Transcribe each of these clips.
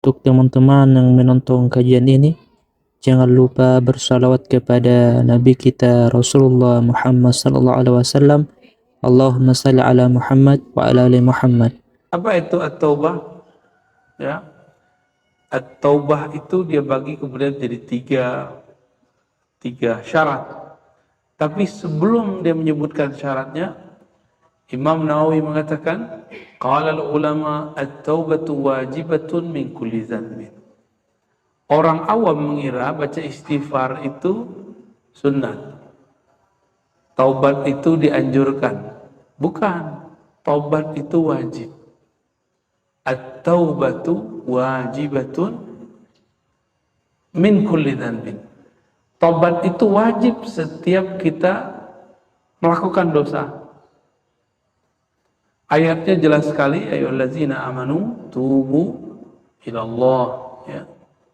Untuk teman-teman yang menonton kajian ini, jangan lupa bersalawat kepada Nabi kita Rasulullah Muhammad sallallahu alaihi wasallam. Allahumma salli ala Muhammad wa ala ali Muhammad. Apa itu at-taubah? Ya, at-taubah itu dia bagi kemudian jadi tiga syarat. Tapi sebelum dia menyebutkan syaratnya, Imam Nawawi mengatakan, qala al-ulama at-taubatu wajibatun min kulli dzanbin. Orang awam mengira baca istighfar itu sunnah. Taubat itu dianjurkan. Bukan. Taubat itu wajib. At-taubatu wajibatun min kulli dzanbin. Taubat itu wajib setiap kita melakukan dosa. Ayatnya jelas sekali, ayyuhallazina amanu tubu ilallah, ya.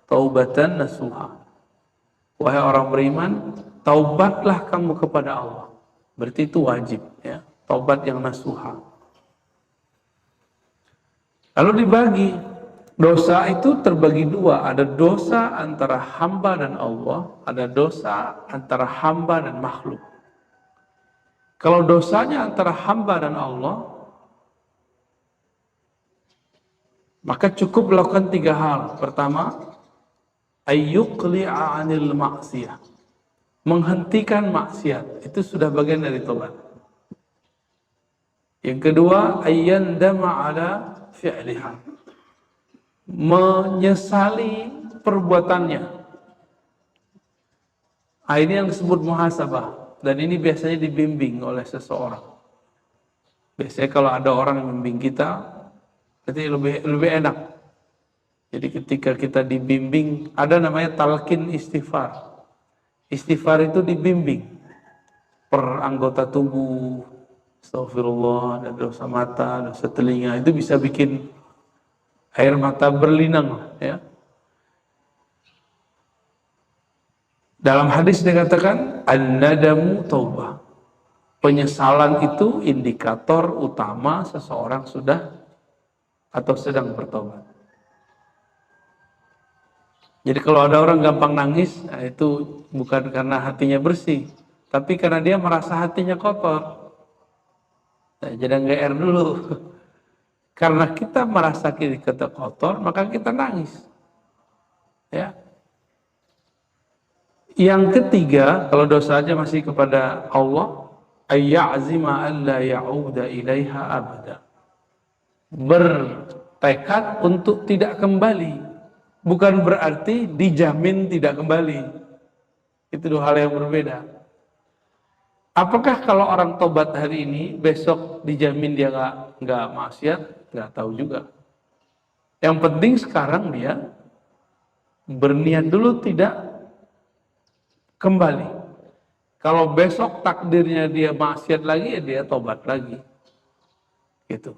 Taubatan nasuha. Wahai orang beriman, taubatlah kamu kepada Allah. Berarti itu wajib, ya. Taubat yang nasuha. Lalu dibagi, dosa itu terbagi dua. Ada dosa antara hamba dan Allah, ada dosa antara hamba dan makhluk. Kalau dosanya antara hamba dan Allah, maka cukup melakukan tiga hal. Pertama, ayyuqli'a 'anil maksiyah. Menghentikan maksiat, itu sudah bagian dari tobat. Yang kedua, ayyandama 'ala fi'liha. Menyesali perbuatannya. Ini yang disebut muhasabah, dan ini biasanya dibimbing oleh seseorang. Biasanya kalau ada orang yang membimbing kita, berarti lebih enak. Jadi ketika kita dibimbing, ada namanya talqin istighfar. Istighfar itu dibimbing per anggota tubuh. Astagfirullah, ada dosa mata, dosa telinga, itu bisa bikin air mata berlinang, ya. Dalam hadis dikatakan an-nadamu taubah. Penyesalan itu indikator utama seseorang sudah atau sedang bertobat. Jadi kalau ada orang gampang nangis, nah itu bukan karena hatinya bersih, tapi karena dia merasa hatinya kotor. Nah, jadi GR dulu. Karena kita merasa kita kotor, maka kita nangis. Ya. Yang ketiga, kalau dosanya masih kepada Allah, ayya'zima alla ya'uda ilaiha abada. Bertekad untuk tidak kembali. Bukan berarti dijamin tidak kembali. Itu dua hal yang berbeda. Apakah kalau orang tobat hari ini, besok dijamin dia nggak maksiat? Nggak tahu juga. Yang penting sekarang dia berniat dulu tidak kembali. Kalau besok takdirnya dia maksiat lagi, ya dia tobat lagi. Gitu.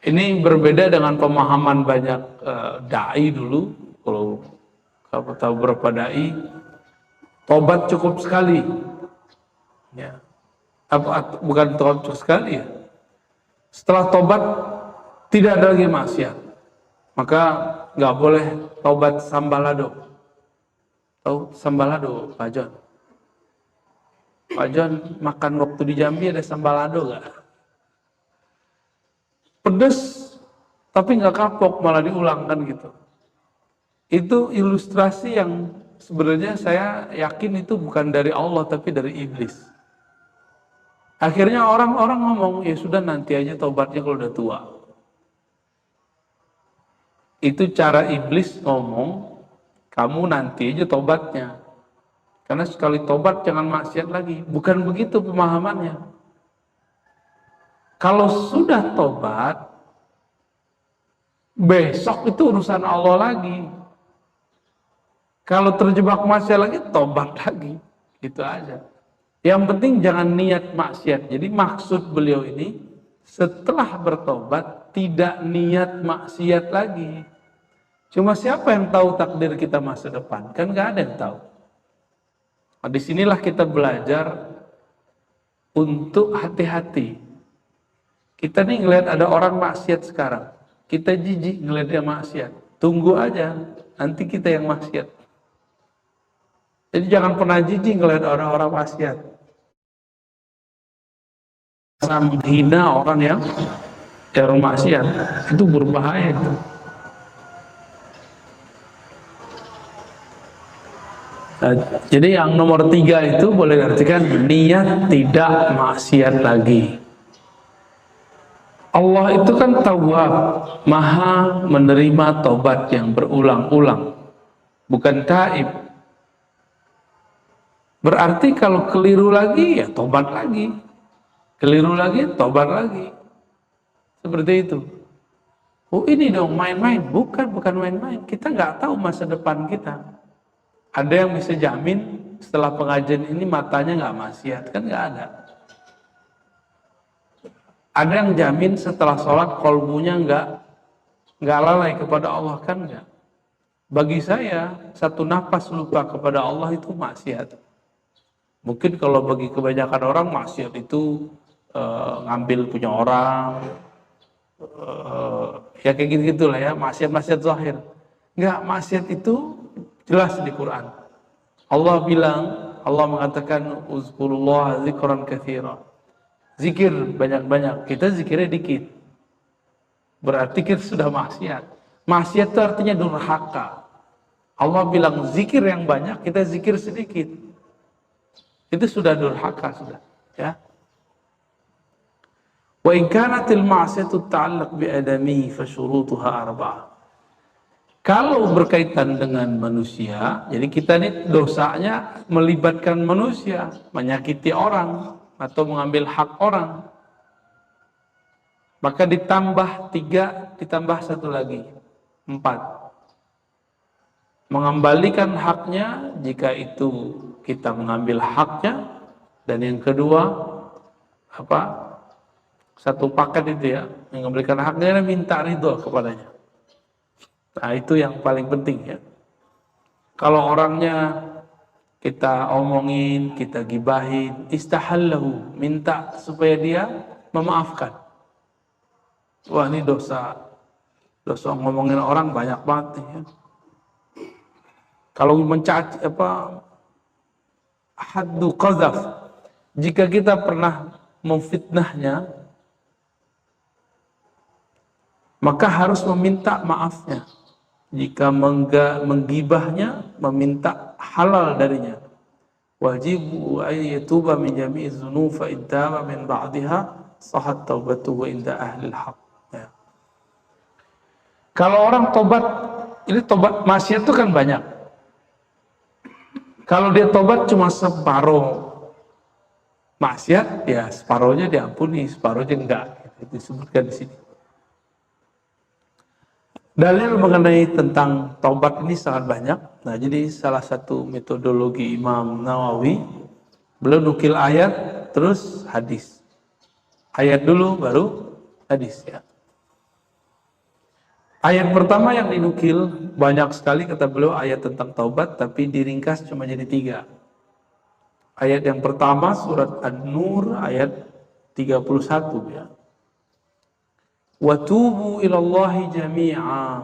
Ini berbeda dengan pemahaman banyak dai dulu. Kalau kamu tahu berapa dai, tobat cukup sekali. Ya. Bukan tobat cukup sekali ya. Setelah tobat tidak ada lagi maksiat. Maka nggak boleh tobat sambalado. Tahu sambalado, Pak John? Pak John makan waktu di Jambi ada sambalado nggak? Pedes, tapi nggak kapok, malah diulang kan gitu. Itu ilustrasi yang sebenarnya saya yakin itu bukan dari Allah, tapi dari iblis. Akhirnya orang-orang ngomong, ya sudah nanti aja tobatnya kalau udah tua. Itu cara iblis ngomong, kamu nanti aja tobatnya. Karena sekali tobat jangan maksiat lagi. Bukan begitu pemahamannya. Kalau sudah tobat, besok itu urusan Allah lagi. Kalau terjebak maksiat lagi, tobat lagi. Gitu aja. Yang penting jangan niat maksiat. Jadi maksud beliau ini, setelah bertobat, tidak niat maksiat lagi. Cuma siapa yang tahu takdir kita masa depan? Kan gak ada yang tahu. Nah, disinilah kita belajar untuk hati-hati. Kita nih ngelihat ada orang maksiat sekarang. Kita jijik ngeliat dia maksiat. Tunggu aja, nanti kita yang maksiat. Jadi jangan pernah jijik ngeliat orang-orang maksiat. Menghina orang yang maksiat, itu berbahaya itu. Nah, jadi yang nomor 3 itu boleh diartikan niat tidak maksiat lagi. Allah itu kan Tawwab, maha menerima taubat yang berulang-ulang, bukan taib. Berarti kalau keliru lagi ya tobat lagi, keliru lagi tobat lagi, seperti itu. Oh ini dong main-main, bukan main-main. Kita nggak tahu masa depan kita. Ada yang bisa jamin setelah pengajian ini matanya nggak maksiat, kan nggak ada. Ada yang jamin setelah sholat kolbunya nggak lalai kepada Allah, kan nggak. Bagi saya satu nafas lupa kepada Allah itu maksiat. Mungkin kalau bagi kebanyakan orang maksiat itu ngambil punya orang, ya kayak gitu-gitulah ya, maksiat zahir. Enggak, maksiat itu jelas di Quran. Allah mengatakan uzkurullah zikran katsira. Zikir banyak-banyak, kita zikirnya dikit. Berarti kita sudah maksiat. Maksiat itu artinya durhaka. Allah bilang zikir yang banyak, kita zikir sedikit. Itu sudah durhaka sudah, ya. Wa in kanatil ma'siyatu ta'allaq bi adamihi fa syurutuha arba'ah. Kalau berkaitan dengan manusia, jadi kita ini dosanya melibatkan manusia, menyakiti orang atau mengambil hak orang. Maka ditambah 3, ditambah 1 lagi, 4. Mengembalikan haknya jika itu kita mengambil haknya, dan yang kedua satu paket itu ya, mengembalikan haknya dan minta ridho kepadanya. Nah itu yang paling penting ya. Kalau orangnya kita omongin, kita gibahin, istahallahu, minta supaya dia memaafkan. Wah ini dosa ngomongin orang banyak banget ya. Kalau mencaci haddu qazaf, jika kita pernah memfitnahnya, maka harus meminta maafnya. Jika menggibahnya, meminta halal darinya. Wajibu ayyatuba min jami'i dzunub fa iddama min ba'daha sahat taubatuhu inda ahlil haq. Ya. Kalau orang tobat, ini tobat maksiat itu kan banyak. Kalau dia tobat cuma separuh maksiat, ya separuhnya diampuni, separuhnya enggak. Itu disebutkan di sini. Dalil mengenai tentang taubat ini sangat banyak. Nah, jadi salah satu metodologi Imam Nawawi, beliau nukil ayat terus hadis. Ayat dulu baru hadis ya. Ayat pertama yang dinukil banyak sekali kata beliau ayat tentang taubat, tapi diringkas cuma jadi 3. Ayat yang pertama surat An-Nur ayat 31 ya. Watubu ilallahi jami'a,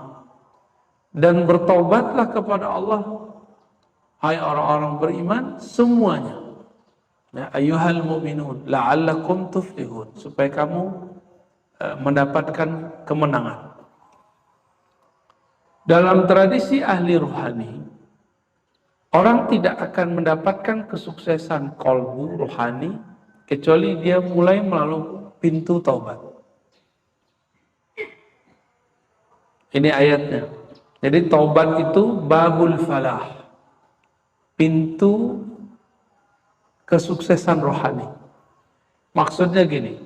dan bertobatlah kepada Allah hai orang-orang beriman semuanya. Ya, ayyuhal mu'minun la'allakum tuflihun, supaya kamu mendapatkan kemenangan. Dalam tradisi ahli rohani, orang tidak akan mendapatkan kesuksesan qalbu rohani kecuali dia mulai melalui pintu taubat. Ini ayatnya. Jadi taubat itu babul falah, pintu kesuksesan rohani. Maksudnya gini,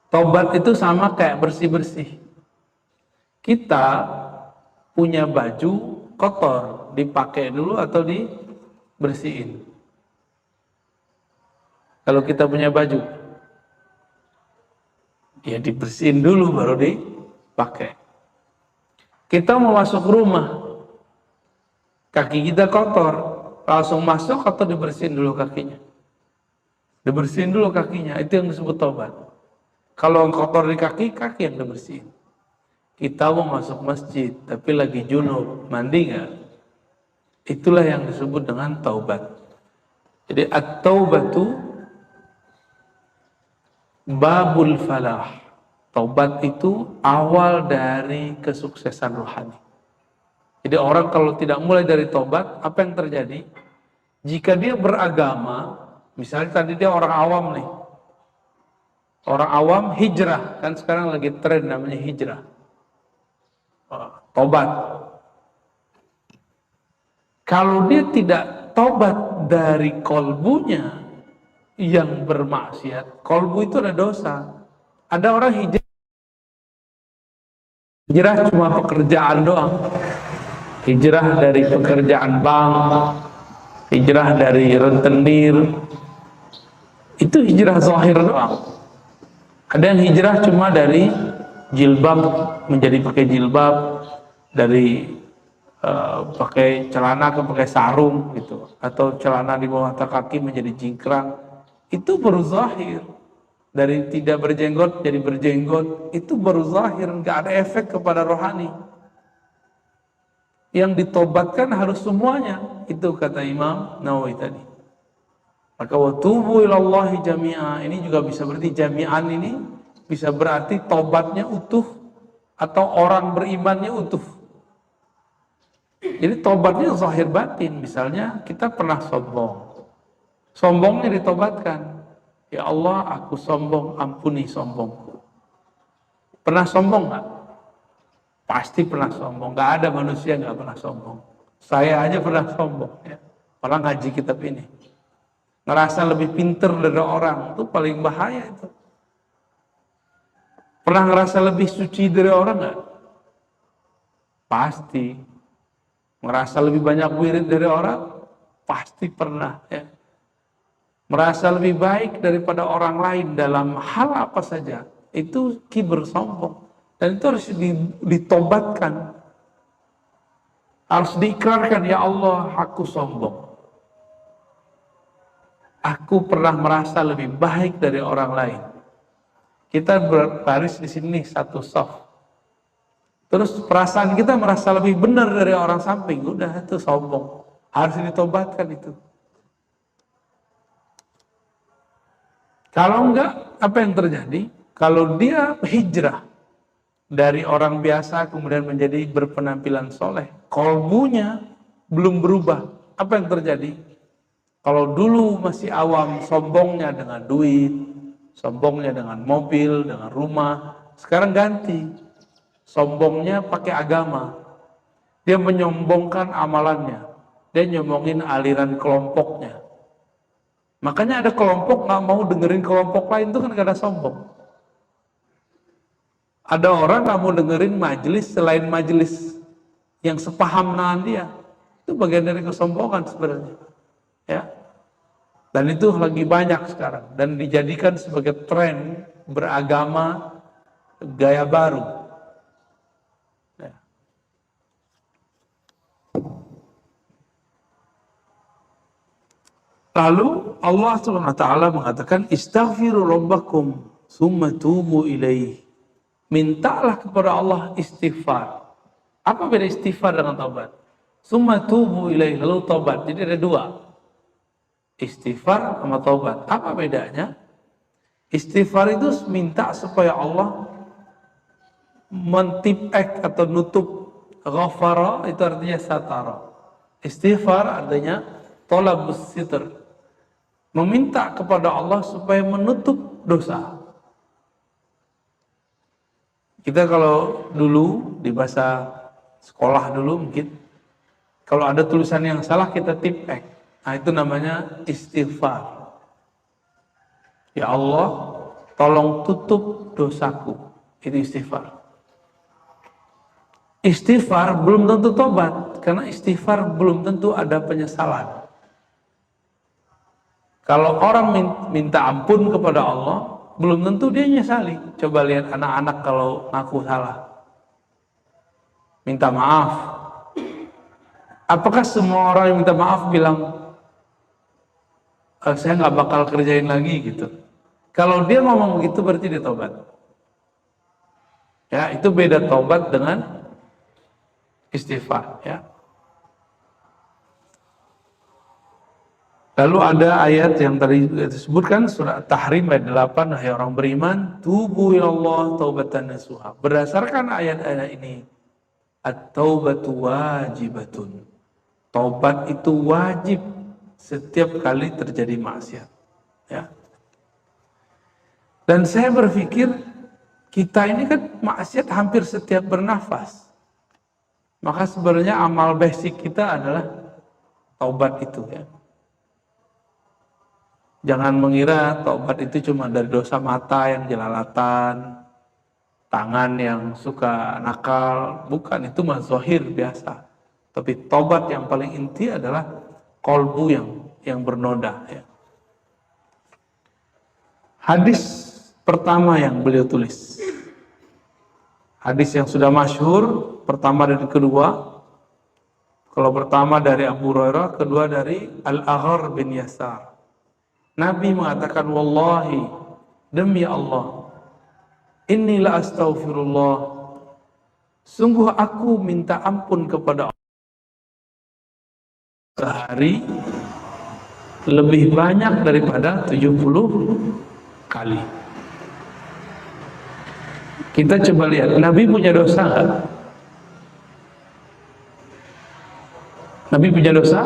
taubat itu sama kayak bersih-bersih. Kita punya baju kotor, dipakai dulu atau dibersihin? Kalau kita punya baju, ya dibersihin dulu baru dipakai. Kita mau masuk rumah, kaki kita kotor, langsung masuk atau dibersihin dulu kakinya? Dibersihin dulu kakinya, itu yang disebut taubat. Kalau kotor di kaki, kaki yang dibersihin. kita mau masuk masjid tapi lagi junub, mandi nggak? Itulah yang disebut dengan taubat. Jadi at-taubatu babul falah. Taubat itu awal dari kesuksesan rohani. Jadi orang kalau tidak mulai dari taubat, apa yang terjadi? Jika dia beragama, misalnya tadi dia orang awam nih. Orang awam hijrah, kan sekarang lagi tren namanya hijrah. Taubat. Kalau dia tidak taubat dari kolbunya yang bermaksiat, kolbu itu ada dosa. Ada orang hijrah cuma pekerjaan doang. Hijrah dari pekerjaan bank, hijrah dari rentenir, itu hijrah zahir doang. Ada yang hijrah cuma dari jilbab menjadi pakai jilbab, dari pakai celana ke pakai sarung gitu, atau celana di bawah kaki menjadi jingkrang. Itu baru zahir. Dari tidak berjenggot jadi berjenggot, itu baru zahir, nggak ada efek kepada rohani. Yang ditobatkan harus semuanya, itu kata Imam Nawawi tadi. Maka wa tubu ilallahi jami'a, ini juga bisa berarti jami'an, ini bisa berarti tobatnya utuh atau orang berimannya utuh. Jadi tobatnya zahir batin. Misalnya kita pernah sombong, sombongnya ditobatkan. Ya Allah, aku sombong, ampuni sombongku. Pernah sombong nggak? Pasti pernah sombong. Nggak ada manusia nggak pernah sombong. Saya aja pernah sombong. Ya. Orang ngaji kitab ini, ngerasa lebih pinter dari orang, itu paling bahaya itu. Pernah ngerasa lebih suci dari orang nggak? Pasti. Merasa lebih banyak wirid dari orang? Pasti pernah. Ya. Merasa lebih baik daripada orang lain dalam hal apa saja, itu kibir, sombong. Dan itu harus ditobatkan. Harus diikrarkan, ya Allah, aku sombong. Aku pernah merasa lebih baik dari orang lain. Kita berbaris di sini satu soft. Terus perasaan kita merasa lebih benar dari orang samping, udah itu sombong. Harus ditobatkan itu. Kalau enggak, apa yang terjadi? Kalau dia hijrah dari orang biasa kemudian menjadi berpenampilan soleh, kolbunya belum berubah, apa yang terjadi? Kalau dulu masih awam, sombongnya dengan duit, sombongnya dengan mobil, dengan rumah, sekarang ganti. Sombongnya pakai agama. Dia menyombongkan amalannya. Dia nyombongin aliran kelompoknya. Makanya ada kelompok nggak mau dengerin kelompok lain, itu kan karena sombong. Ada orang nggak mau dengerin majelis selain majelis yang sepaham dengan dia. Itu bagian dari kesombongan sebenarnya. Ya. Dan itu lagi banyak sekarang. Dan dijadikan sebagai tren beragama gaya baru. Lalu Allah SWT mengatakan, istaghfiru rabbakum summa tubu ilaih. Mintalah kepada Allah istighfar. Apa beda istighfar dengan taubat? Summa tubu ilaih, lalu taubat. Jadi ada dua. Istighfar sama taubat. Apa bedanya? Istighfar itu minta supaya Allah mentipek atau nutup. Ghafara itu artinya satara. Istighfar artinya tolabus sitr. Meminta kepada Allah supaya menutup dosa. Kita kalau dulu di bahasa sekolah dulu mungkin, kalau ada tulisan yang salah kita tipek. Nah itu namanya istighfar. Ya Allah, tolong tutup dosaku. Itu istighfar. Istighfar belum tentu tobat, karena istighfar belum tentu ada penyesalan. Kalau orang minta ampun kepada Allah, belum tentu dia nyesali. Coba lihat anak-anak kalau ngaku salah, minta maaf. Apakah semua orang yang minta maaf bilang, saya nggak bakal kerjain lagi gitu? Kalau dia ngomong begitu berarti dia tobat. Ya, itu beda taubat dengan istighfar, ya. Lalu ada ayat yang tadi disebutkan surat Tahrim ayat 8, hai orang beriman, tubu ilallah taubatan nasuha. Berdasarkan ayat-ayat ini, at-taubatu wajibatun. Taubat itu wajib setiap kali terjadi maksiat, ya. Dan saya berpikir kita ini kan maksiat hampir setiap bernafas. Maka sebenarnya amal basic kita adalah taubat itu, ya. Jangan mengira taubat itu cuma dari dosa mata yang jelalatan, tangan yang suka nakal. Bukan, itu mah zahir biasa. Tapi taubat yang paling inti adalah kolbu yang bernoda, ya. Hadis pertama yang beliau tulis, hadis yang sudah masyhur, pertama dan kedua. Kalau pertama dari Abu Hurairah, kedua dari Al-Aghar bin Yasar. Nabi mengatakan, wallahi, demi Allah, inni la astaghfirullah, sungguh aku minta ampun kepada Allah sehari lebih banyak daripada 70 kali. Kita coba lihat, Nabi punya dosa nggak? Nabi punya dosa?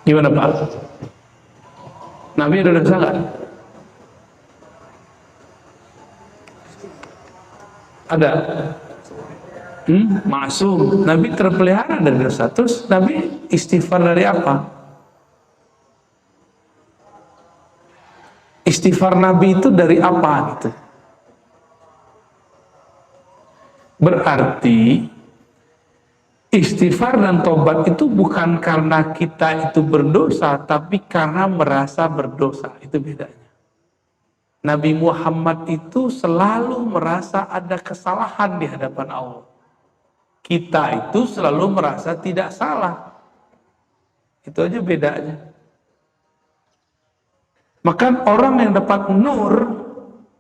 Gimana Pak? Nabi ada dosa nggak? Ada. Maksum. Nabi terpelihara dari dosa. Terus Nabi istighfar dari apa? Istighfar Nabi itu dari apa gitu? Berarti istighfar dan tobat itu bukan karena kita itu berdosa, tapi karena merasa berdosa. Itu bedanya. Nabi Muhammad itu selalu merasa ada kesalahan di hadapan Allah. Kita itu selalu merasa tidak salah. Itu aja bedanya. Maka orang yang dapat nur,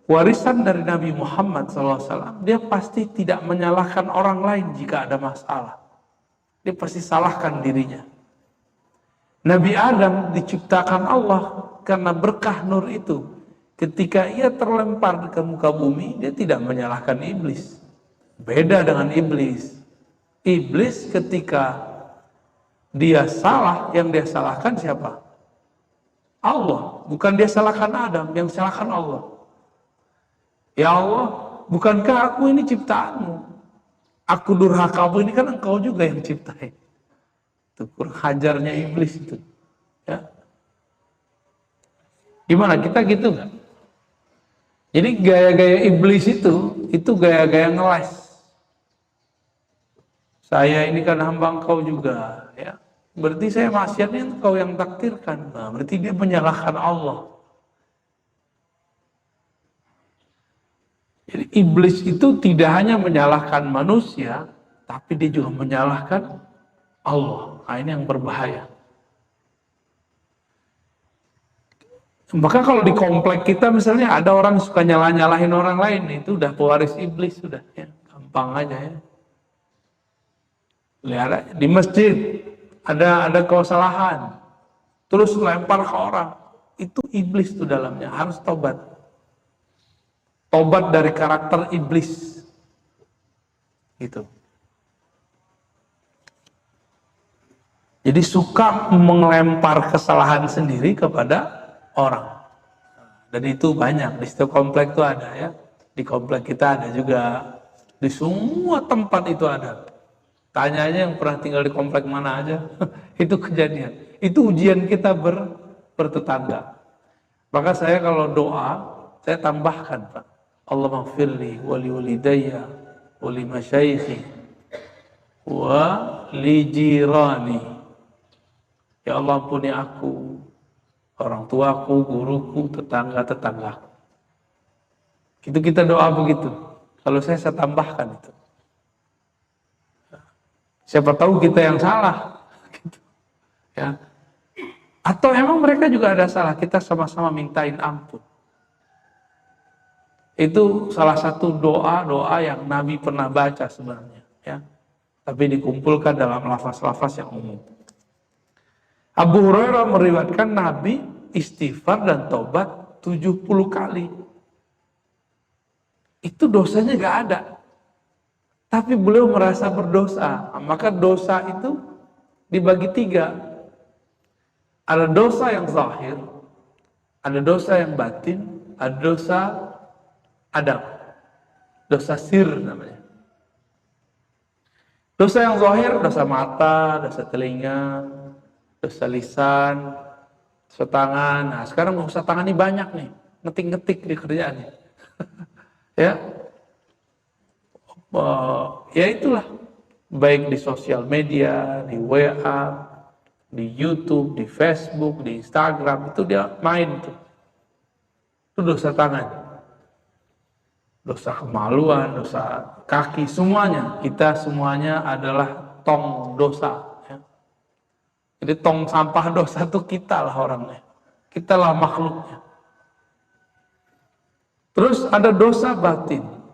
warisan dari Nabi Muhammad SAW, dia pasti tidak menyalahkan orang lain jika ada masalah. Dia pasti salahkan dirinya. Nabi Adam diciptakan Allah karena berkah nur itu. Ketika ia terlempar ke muka bumi, dia tidak menyalahkan iblis. Beda dengan iblis. Iblis ketika dia salah, yang dia salahkan siapa? Allah. Bukan dia salahkan Adam, yang salahkan Allah. Ya Allah, bukankah aku ini ciptaanmu? Aku durhakamu, ini kan engkau juga yang ciptain. Itu kurang hajarnya iblis itu. Ya. Gimana, kita gitu nggak? Jadi gaya-gaya iblis itu gaya-gaya ngeles. Saya ini kan hamba engkau juga, ya. Berarti saya maksiatnya engkau yang takdirkan. Nah, berarti dia menyalahkan Allah. Jadi iblis itu tidak hanya menyalahkan manusia, tapi dia juga menyalahkan Allah. Nah, ini yang berbahaya. Maka kalau di komplek kita misalnya ada orang suka nyalah-nyalahin orang lain, itu udah pewaris iblis sudah, ya. Gampang aja, ya. Lihat aja di masjid ada kesalahan, terus lempar ke orang, itu iblis tuh dalamnya, harus tobat. Tobat dari karakter iblis. Gitu. Jadi suka melempar kesalahan sendiri kepada orang. Dan itu banyak, di setiap komplek itu ada, ya. Di komplek kita ada juga, di semua tempat itu ada. Tanya aja yang pernah tinggal di komplek mana aja, itu kejadian. Itu ujian kita bertetangga. Maka saya kalau doa, saya tambahkan, Pak. Allahumma gfirli wali walidayya wali masyaikhi wa li jirani. Ya Allah, ampuni aku, orang tuaku, guruku, tetangga-tetanggaku. Itu kita doa begitu. Kalau saya tambahkan itu. Siapa tahu kita yang salah. Gitu. Ya. Atau emang mereka juga ada salah, kita sama-sama mintain ampun. Itu salah satu doa-doa yang Nabi pernah baca sebenarnya, ya. Tapi dikumpulkan dalam lafaz-lafaz yang umum. Abu Hurairah meriwayatkan Nabi istighfar dan tobat 70 kali. Itu dosanya gak ada. Tapi beliau merasa berdosa. Maka dosa itu dibagi 3. Ada dosa yang zahir, ada dosa yang batin, ada dosa adab. Dosa sir namanya. Dosa yang zahir, dosa mata, dosa telinga, dosa lisan, dosa tangan. Nah, sekarang dosa tangan ini banyak nih, ngetik-ngetik di kerjaannya. Ya, ya itulah. Baik di sosial media, di WA, di YouTube, di Facebook, di Instagram, itu dia main tuh. Itu dosa tangan. Dosa kemaluan, dosa kaki, semuanya. Kita semuanya adalah tong dosa. Ya. Jadi tong sampah dosa itu kita lah orangnya. Kita lah makhluknya. Terus ada dosa batin.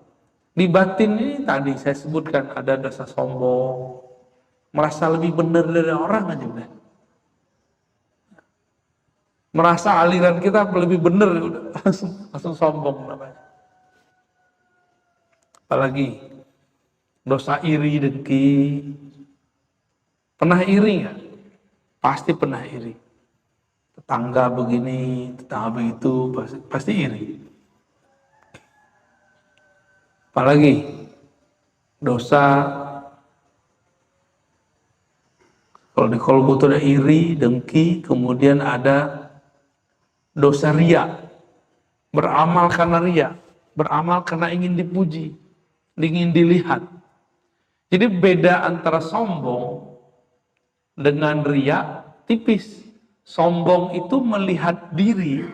Di batin ini tadi saya sebutkan ada dosa sombong. Merasa lebih benar dari orang aja udah. Merasa aliran kita lebih benar udah. Langsung sombong namanya. Apalagi dosa iri dengki. Pernah iri nggak? Pasti pernah iri. Tetangga begini, tetangga begitu, pasti iri. Apalagi dosa, kalau di kolbu itu ada iri, dengki, kemudian ada dosa ria. Beramal karena ria, beramal karena ingin dipuji, ingin dilihat. Jadi beda antara sombong dengan ria tipis. Sombong itu melihat diri,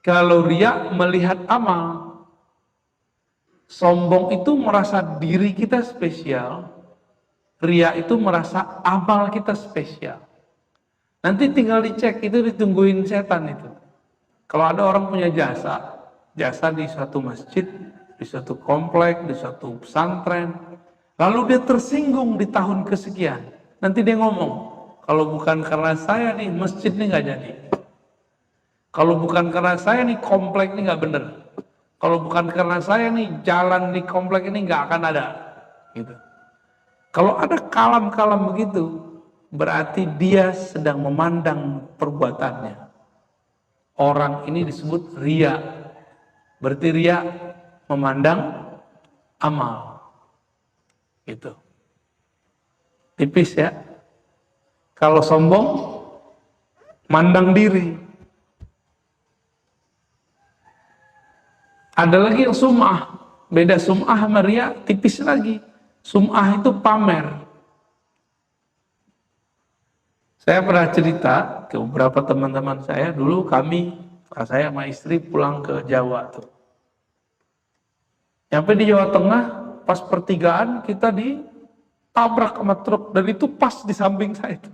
kalau ria melihat amal. Sombong itu merasa diri kita spesial, ria itu merasa amal kita spesial. Nanti tinggal dicek, itu ditungguin setan itu. Kalau ada orang punya jasa di suatu masjid, di suatu komplek, di suatu pesantren, lalu dia tersinggung di tahun kesekian, nanti dia ngomong, kalau bukan karena saya nih, masjid nih nggak jadi. Kalau bukan karena saya nih, komplek nih nggak bener. Kalau bukan karena saya nih, jalan di komplek ini nggak akan ada. Gitu. Kalau ada kalam-kalam begitu, berarti dia sedang memandang perbuatannya. Orang ini disebut ria. Berarti ria memandang amal. Gitu. Tipis ya. Kalau sombong, mandang diri. Ada lagi yang sum'ah. Beda sum'ah sama ria, tipis lagi. Sum'ah itu pamer. Saya pernah cerita ke beberapa teman-teman saya, dulu saya sama istri pulang ke Jawa tuh. Nyampe di Jawa Tengah, pas pertigaan kita ditabrak sama truk, dan itu pas di samping saya tuh.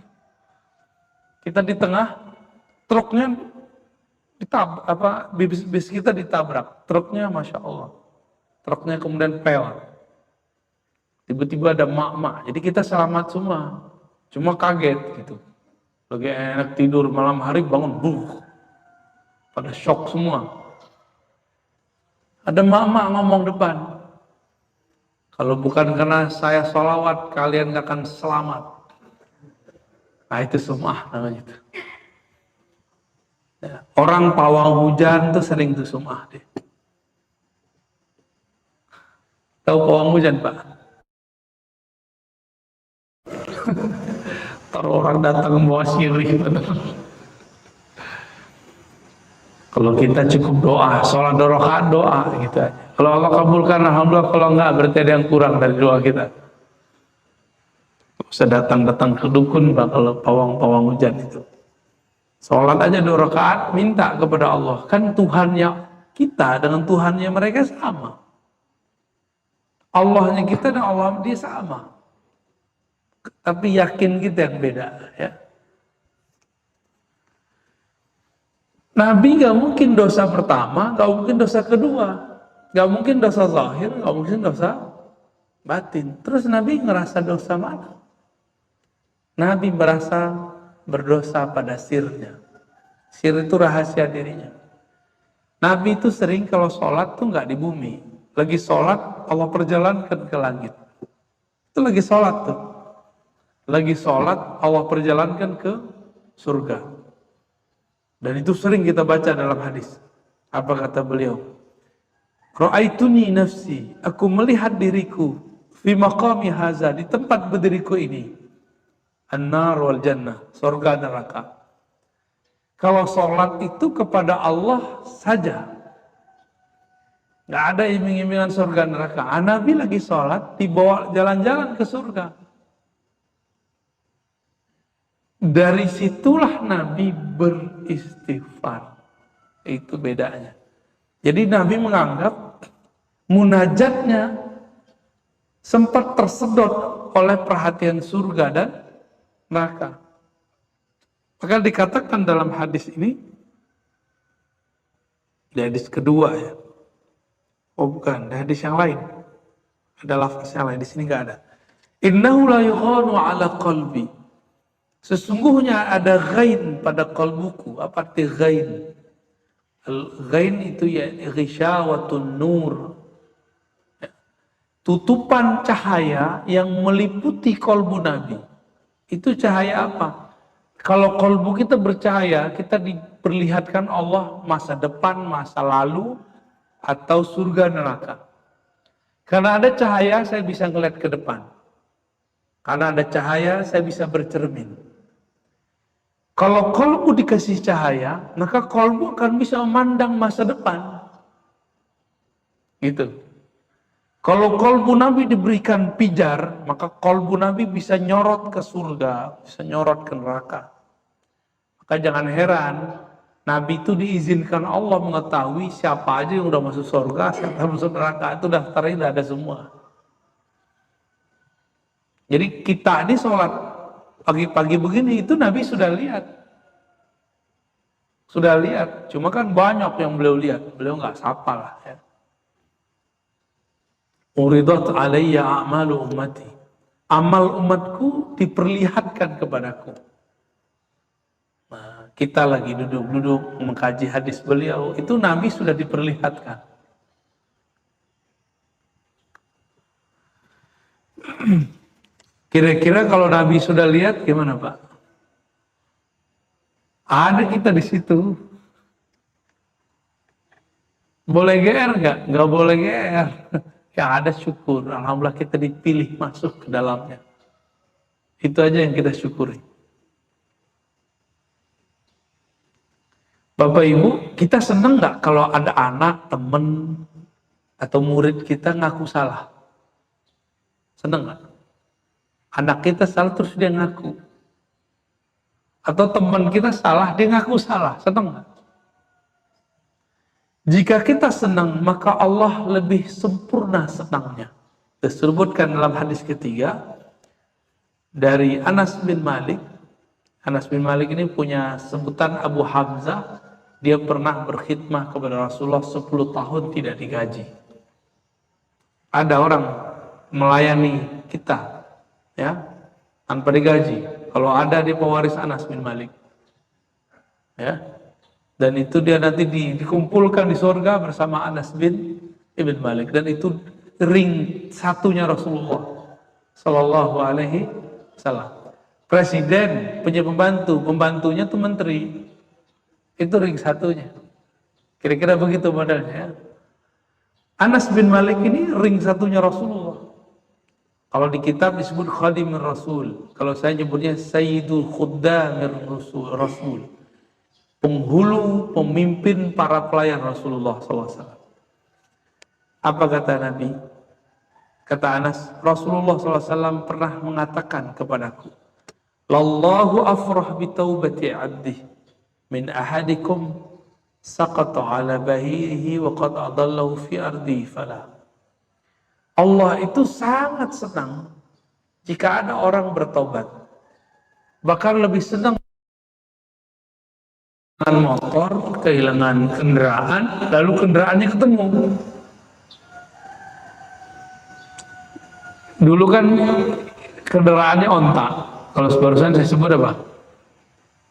Kita di tengah, truknya bis kita ditabrak, truknya Masya Allah, truknya kemudian pelak. Tiba-tiba ada mak-mak, jadi kita selamat semua, cuma kaget gitu. Lagi enak tidur malam hari bangun, pada shock semua. Ada mak-mak ngomong depan, kalau bukan karena saya sholawat, kalian gak akan selamat. Nah itu sum'ah namanya itu. Ya, orang pawang hujan tuh sering tuh sum'ah deh. Tahu pawang hujan Pak? Kalau orang datang membawa sirih. Kalau kita cukup doa, sholat 2 rakaat doa gitu aja. Kalau Allah kabulkan alhamdulillah, kalau enggak berarti ada yang kurang dari doa kita. Bisa datang-datang ke dukun Pak kalau pawang hujan itu. Sholat aja 2 rakaat, minta kepada Allah. Kan Tuhannya kita dengan Tuhannya mereka sama. Allahnya kita dan Allah dia sama. Tapi yakin kita yang beda. Ya. Nabi gak mungkin dosa pertama, gak mungkin dosa kedua, gak mungkin dosa zahir, gak mungkin dosa batin. Terus Nabi ngerasa dosa mana? Nabi merasa berdosa pada sirnya. Sir itu rahasia dirinya. Nabi itu sering kalau sholat tuh nggak di bumi. Lagi sholat, Allah perjalankan ke langit. Itu lagi sholat tuh. Lagi sholat, Allah perjalankan ke surga. Dan itu sering kita baca dalam hadis. Apa kata beliau? Ra'aituni nafsi, aku melihat diriku fi maqami haza, di tempat berdiriku ini. An-nar wal jannah, surga neraka. Kalau sholat itu kepada Allah saja. Nggak ada iming-imingan surga neraka. Nabi lagi sholat, dibawa jalan-jalan ke surga. Dari situlah Nabi beristighfar. Itu bedanya. Jadi Nabi menganggap munajatnya sempat tersedot oleh perhatian surga dan neraka. Maka dikatakan dalam hadis ini, di hadis kedua ya. Oh bukan, di hadis yang lain. Ada lafaz yang lain, di sini nggak ada. Innahu la yughanu ala qalbi. Sesungguhnya ada ghain pada kalbuku. Apa arti ghain? Ghain itu ya ghisyawatun nur. Tutupan cahaya yang meliputi kalbu Nabi. Itu cahaya apa? Kalau kalbu kita bercahaya, kita diperlihatkan Allah masa depan, masa lalu, atau surga neraka. Karena ada cahaya, saya bisa ngeliat ke depan. Karena ada cahaya, saya bisa bercermin. Kalau kalbu dikasih cahaya, maka kalbu akan bisa memandang masa depan. Gitu. Kalau kalbu Nabi diberikan pijar, maka kalbu Nabi bisa nyorot ke surga, bisa nyorot ke neraka. Maka jangan heran, Nabi itu diizinkan Allah mengetahui siapa aja yang udah masuk surga, siapa yang masuk neraka, itu daftarnya udah ada semua. Jadi kita ini sholat pagi-pagi begini, itu Nabi sudah lihat. Sudah lihat, cuma kan banyak yang beliau lihat, beliau nggak sapa lah ya. Uridat alayya a'malu ummati. Amal umatku diperlihatkan kepadaku. Nah, kita lagi duduk-duduk mengkaji hadis beliau, itu Nabi sudah diperlihatkan. Kira-kira kalau Nabi sudah lihat gimana Pak? Ada kita di situ. Boleh GR nggak? Nggak boleh GR. Yang ada syukur. Alhamdulillah kita dipilih masuk ke dalamnya. Itu aja yang kita syukuri. Bapak Ibu, kita senang nggak kalau ada anak, teman, atau murid kita ngaku salah? Senang nggak? Anak kita salah terus dia ngaku. Atau teman kita salah, dia ngaku salah. Senang nggak? Jika kita senang, maka Allah lebih sempurna senangnya. Disebutkan dalam hadis ketiga dari Anas bin Malik. Anas bin Malik ini punya sebutan Abu Hamzah. Dia pernah berkhidmah kepada Rasulullah 10 tahun tidak digaji. Ada orang melayani kita, ya, tanpa digaji. Kalau ada dia pewaris Anas bin Malik, ya, dan itu dia nanti dikumpulkan di surga bersama Anas bin Ibn Malik, dan itu ring satunya Rasulullah Sallallahu Alaihi Wasallam. Presiden punya pembantu, pembantunya tuh menteri, itu ring satunya. Kira-kira begitu modelnya. Anas bin Malik ini ring satunya Rasulullah. Kalau di kitab disebut Khadimir Rasul. Kalau saya nyebutnya Sayyidul Khuddamir Rasul. Penghulu, pemimpin para pelayan Rasulullah SAW. Apa kata Nabi? Kata Anas, Rasulullah SAW pernah mengatakan kepadaku, Lallahu afrah bitaubati abdi min ahadikum saqata ala bahirihi wa qad adallahu fi ardi fala. Allah itu sangat senang jika ada orang bertobat. Bahkan lebih senang kehilangan motor, kehilangan kendaraan, lalu kendaraannya ketemu. Dulu kan kendaraannya onta. Kalau barusan saya sebut apa?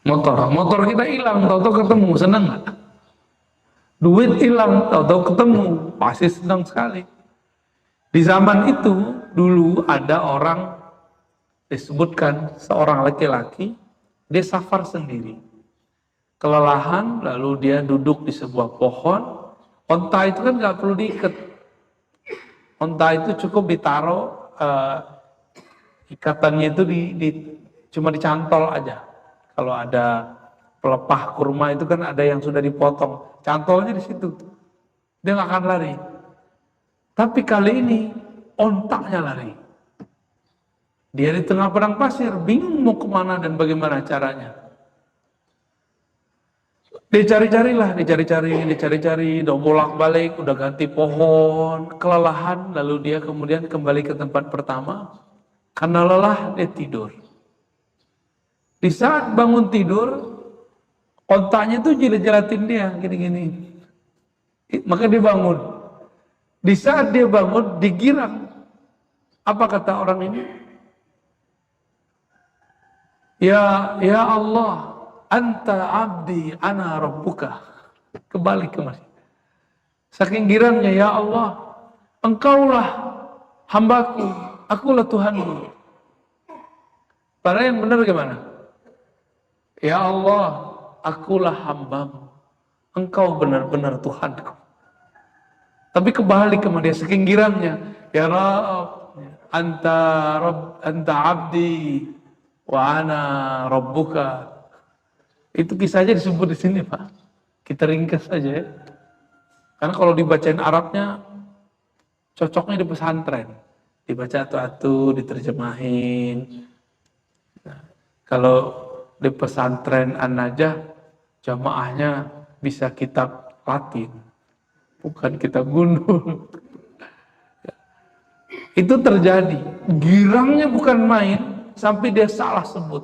Motor. Motor kita hilang, tahu-tahu ketemu, senang nggak? Duit hilang, tahu-tahu ketemu, pasti senang sekali. Di zaman itu dulu ada orang, disebutkan seorang laki-laki, dia safar sendiri, kelelahan, lalu dia duduk di sebuah pohon. Onta itu kan nggak perlu diikat, onta itu cukup ditaruh, ikatannya itu cuma dicantol aja. Kalau ada pelepah kurma itu kan ada yang sudah dipotong, cantolnya di situ, dia nggak akan lari. Tapi kali ini ontaknya lari. Dia di tengah padang pasir, bingung mau kemana dan bagaimana caranya. Dia cari-cari, udah bolak-balik, udah ganti pohon, kelelahan, lalu dia kemudian kembali ke tempat pertama. Karena lelah, dia tidur. Di saat bangun tidur, ontaknya tuh jilat-jilatin dia, gini-gini. Maka dia bangun. Di saat dia bangun, digirang. Apa kata orang ini? Ya Allah, anta abdi, ana rabbuka. Kembali ke masjid. Saking girangnya, ya Allah, engkaulah hambaku, akulah Tuhanmu. Padahal yang benar gimana? Ya Allah, akulah hambamu, engkau benar-benar Tuhanku. Tapi kembali ke dia, saking girangnya, ya Rabb, anta abdi, wa ana rabbuka. Itu kisahnya disebut di sini, Pak. Kita ringkas saja ya. Karena kalau dibacain Arabnya, cocoknya di pesantren. Dibaca atu-atu, diterjemahin. Nah, kalau di pesantren An-Najah, jamaahnya bisa kitab Latin, bukan kitab gundul. Itu terjadi. Girangnya bukan main, sampai dia salah sebut.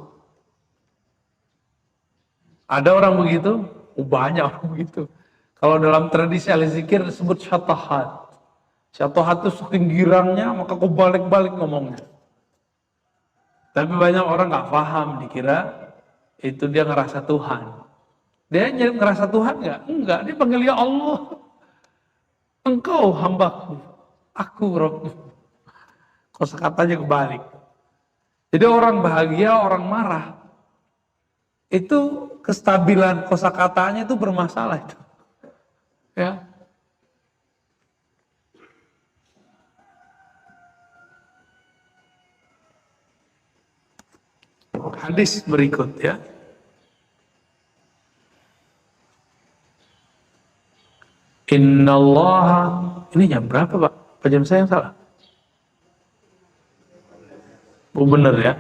Ada orang begitu, banyak orang begitu. Kalau dalam tradisi ahli zikir disebut syatahat. Syatahat itu saking girangnya, maka kau balik-balik ngomongnya. Tapi banyak orang nggak paham, dikira itu dia ngerasa Tuhan. Dia ngerasa Tuhan nggak? Enggak, dia panggil ya Allah. Engkau hambaku, aku Rabb. Kosakatanya kebalik. Jadi orang bahagia, orang marah, itu kestabilan kosakatanya itu bermasalah itu. Ya. Hadis berikut ya. Innallaha, ini jam berapa Pak? Apa jam saya yang salah? Oh bener ya.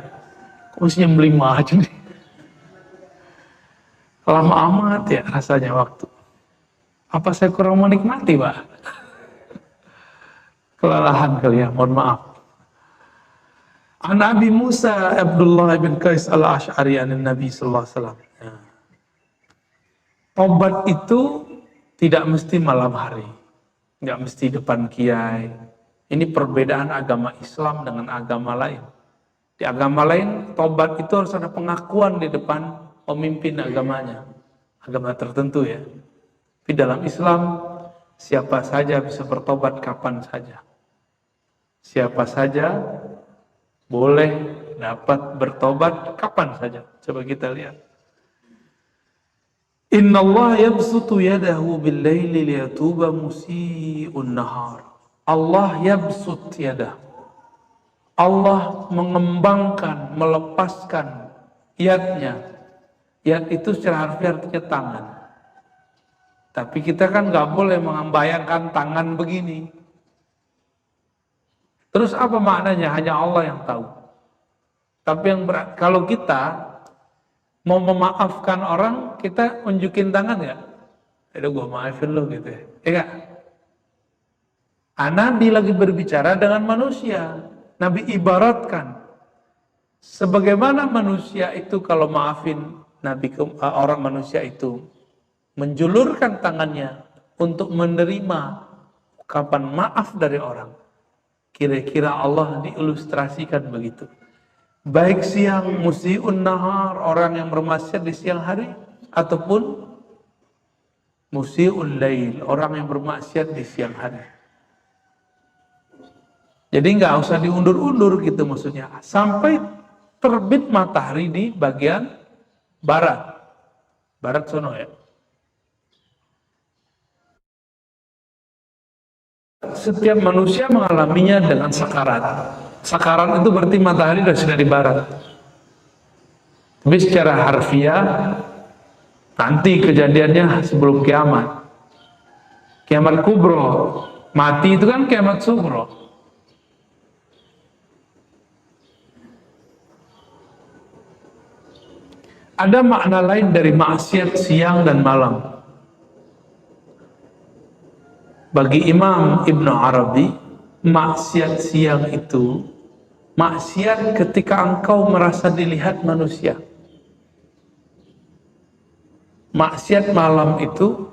Kok masih jam 5 aja nih? Lama amat ya rasanya waktu. Apa saya kurang menikmati Pak? Kelelahan kali ya, mohon maaf. An Abi Musa Abdullah bin Qais al-Ash'ari an Nabi sallallahu alaihi wasallam. Tobat itu tidak mesti malam hari, nggak mesti depan kiai. Ini perbedaan agama Islam dengan agama lain. Di agama lain, tobat itu harus ada pengakuan di depan pemimpin agamanya, agama tertentu ya. Tapi dalam Islam, siapa saja bisa bertobat kapan saja. Siapa saja boleh dapat bertobat kapan saja. Coba kita lihat. Inna Allah yabsutu yadahu bil-laili liyatuba musii'un nahar. Allah yabsut yadah. Allah mengembangkan, melepaskan yadnya. Yad itu secara harfiah artinya tangan. Tapi kita kan nggak boleh membayangkan tangan begini. Terus apa maknanya? Hanya Allah yang tahu. Tapi yang kalau kita mau memaafkan orang, kita unjukin tangan nggak? Aduh gue maafin lo gitu ya. Ya nggak? Nabi lagi berbicara dengan manusia. Nabi ibaratkan sebagaimana manusia itu kalau maafin orang manusia itu menjulurkan tangannya untuk menerima ungkapan maaf dari orang. Kira-kira Allah diilustrasikan begitu. Baik siang musii'un nahar, orang yang bermaksiat di siang hari, ataupun musii'ul lail, orang yang bermaksiat di siang hari. Jadi nggak usah diundur-undur gitu maksudnya. Sampai terbit matahari di bagian barat. Barat sono ya. Setiap manusia mengalaminya dengan sakarat. Sakarat itu berarti matahari sudah di barat. Tapi secara harfiah nanti kejadiannya sebelum kiamat. Kiamat kubro. Mati itu kan kiamat sugro. Ada makna lain dari maksiat siang dan malam. Bagi Imam Ibn Arabi, maksiat siang itu maksiat ketika engkau merasa dilihat manusia. Maksiat malam itu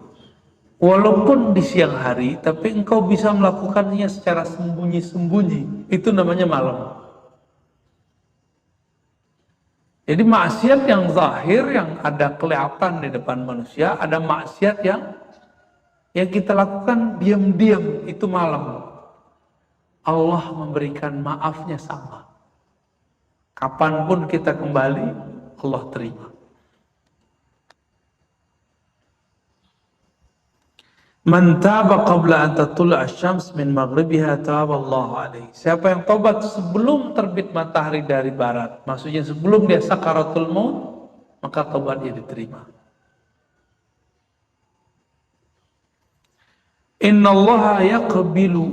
walaupun di siang hari, tapi engkau bisa melakukannya secara sembunyi-sembunyi. Itu namanya malam. Jadi maksiat yang zahir, yang ada kelihatan di depan manusia, ada maksiat yang kita lakukan diam-diam, itu malam. Allah memberikan maafnya sama. Kapanpun kita kembali, Allah terima. Man taba qabla an tatlu'a asy-syams min maghribiha taballahu alaihi. Siapa yang tobat sebelum terbit matahari dari barat, maksudnya sebelum dia sakaratul maut, maka tobatnya diterima. Innallaha yaqbilu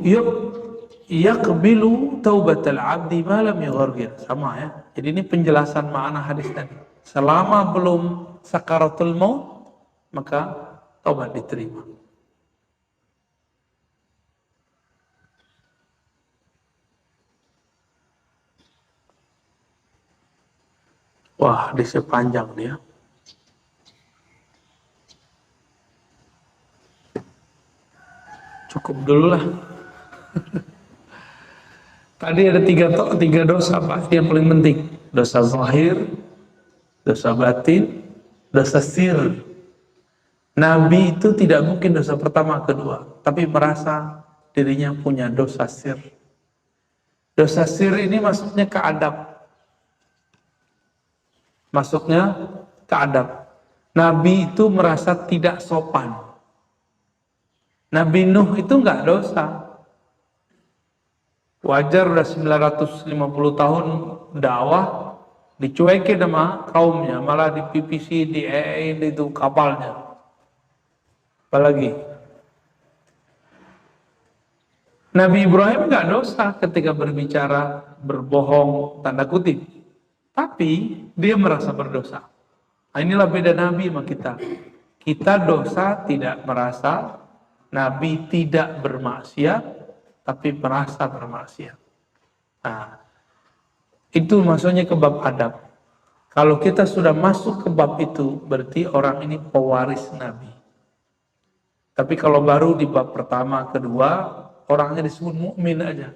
taubatal 'abdi ma lam yughargir. Sama ya. Jadi ini penjelasan makna hadis tadi. Selama belum sakaratul maut, maka taubat diterima. Wah, hadisnya panjang dia. Cukup dulu lah. Tadi ada tiga dosa Pak, yang paling penting. Dosa zahir, dosa batin, dosa sir. Nabi itu tidak mungkin dosa pertama, kedua, tapi merasa dirinya punya dosa sir. Dosa sir ini maksudnya ke adab. Masuknya ke adab. Nabi itu merasa tidak sopan. Nabi Nuh itu enggak dosa. Wajar udah 950 tahun dakwah, dicuekin sama kaumnya, malah dipipisi, diein itu kapalnya. Apalagi Nabi Ibrahim enggak dosa ketika berbicara berbohong tanda kutip. Tapi dia merasa berdosa. Nah, inilah beda Nabi sama kita. Kita dosa tidak merasa, Nabi tidak bermaksiat, tapi merasa bermaksiat. Nah, itu maksudnya ke bab adab. Kalau kita sudah masuk ke bab itu, berarti orang ini pewaris Nabi. Tapi kalau baru di bab pertama, kedua, orangnya disebut mukmin aja.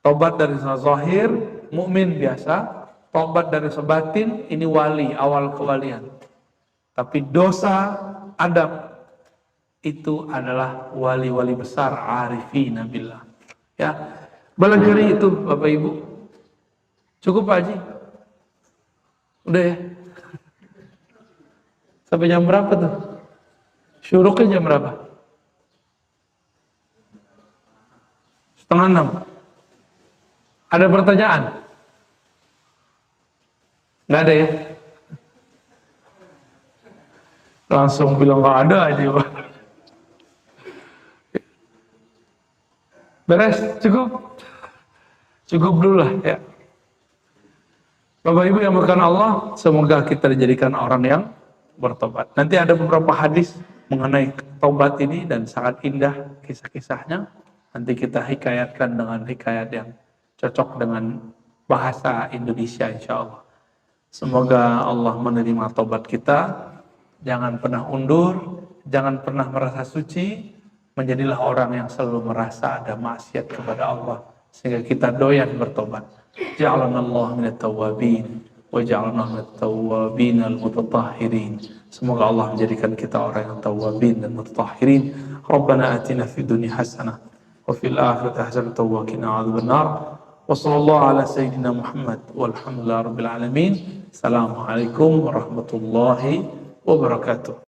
Tobat dari zahir, mukmin biasa. Tobat dari sebatin, ini wali, awal kewalian. Tapi dosa, adab, itu adalah wali-wali besar, arifin billah. Ya, belajari itu Bapak Ibu. Cukup Pak Haji? Udah ya? Sampai jam berapa tuh? Syuruknya jam berapa? 5:30. Ada pertanyaan? Nggak ada ya? Langsung bilang nggak ada aja Pak. Beres? Cukup? Cukup dulu lah ya. Bapak Ibu yang berkenan Allah, semoga kita dijadikan orang yang bertobat. Nanti ada beberapa hadis mengenai tobat ini dan sangat indah kisah-kisahnya. Nanti kita hikayatkan dengan hikayat yang cocok dengan bahasa Indonesia insya Allah. Semoga Allah menerima tobat kita Jangan pernah undur, jangan pernah merasa suci, menjadilah orang yang selalu merasa ada maksiat kepada Allah sehingga kita doyan bertobat. Ja'alana Allah minat tawabin wa ja'alna minat tawabin al-mutatahhirin. Semoga Allah menjadikan kita orang yang tawabin dan mutatahhirin. Rabbana atina fid dunya hasanah wa fil akhirati hasanah wa qina adzabannar. Wa sallallahu ala sayyidina Muhammad walhamdulillahi rabbil alamin. Assalamualaikum warahmatullahi wabarakatuh.